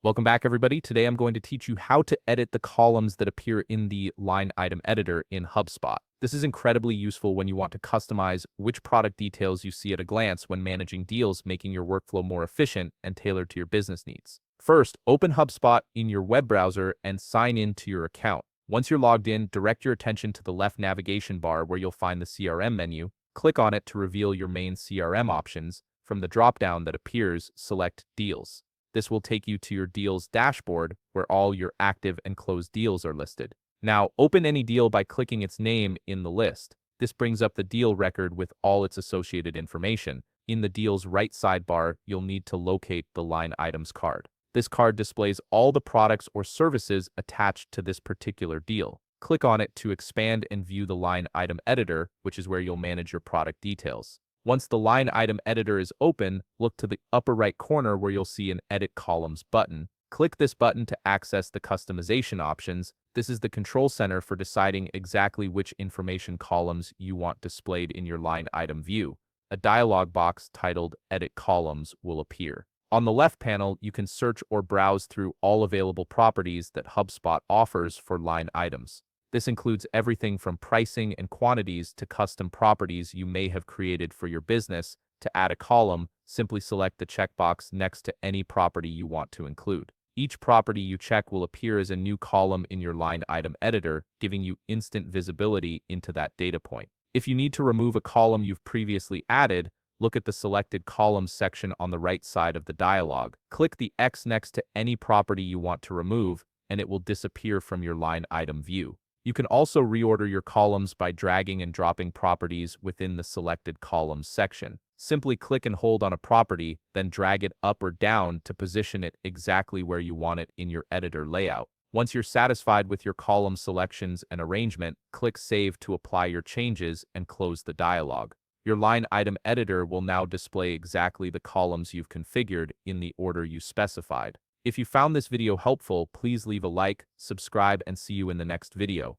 Welcome back, everybody. Today I'm going to teach you how to edit the columns that appear in the line item editor in HubSpot. This is incredibly useful when you want to customize which product details you see at a glance when managing deals, making your workflow more efficient and tailored to your business needs. First, open HubSpot in your web browser and sign in to your account. Once you're logged in, direct your attention to the left navigation bar where you'll find the CRM menu. Click on it to reveal your main CRM options. From the drop-down that appears, select Deals. This will take you to your deals dashboard where all your active and closed deals are listed. Now, open any deal by clicking its name in the list. This brings up the deal record with all its associated information. In the deal's right sidebar, you'll need to locate the line items card. This card displays all the products or services attached to this particular deal. Click on it to expand and view the line item editor, which is where you'll manage your product details. Once the line item editor is open, look to the upper right corner where you'll see an Edit Columns button. Click this button to access the customization options. This is the control center for deciding exactly which information columns you want displayed in your line item view. A dialog box titled Edit Columns will appear. On the left panel, you can search or browse through all available properties that HubSpot offers for line items. This includes everything from pricing and quantities to custom properties you may have created for your business. To add a column, simply select the checkbox next to any property you want to include. Each property you check will appear as a new column in your line item editor, giving you instant visibility into that data point. If you need to remove a column you've previously added, look at the Selected Columns section on the right side of the dialog. Click the X next to any property you want to remove, and it will disappear from your line item view. You can also reorder your columns by dragging and dropping properties within the Selected Columns section. Simply click and hold on a property, then drag it up or down to position it exactly where you want it in your editor layout. Once you're satisfied with your column selections and arrangement, click Save to apply your changes and close the dialog. Your line item editor will now display exactly the columns you've configured in the order you specified. If you found this video helpful, please leave a like, subscribe, and see you in the next video.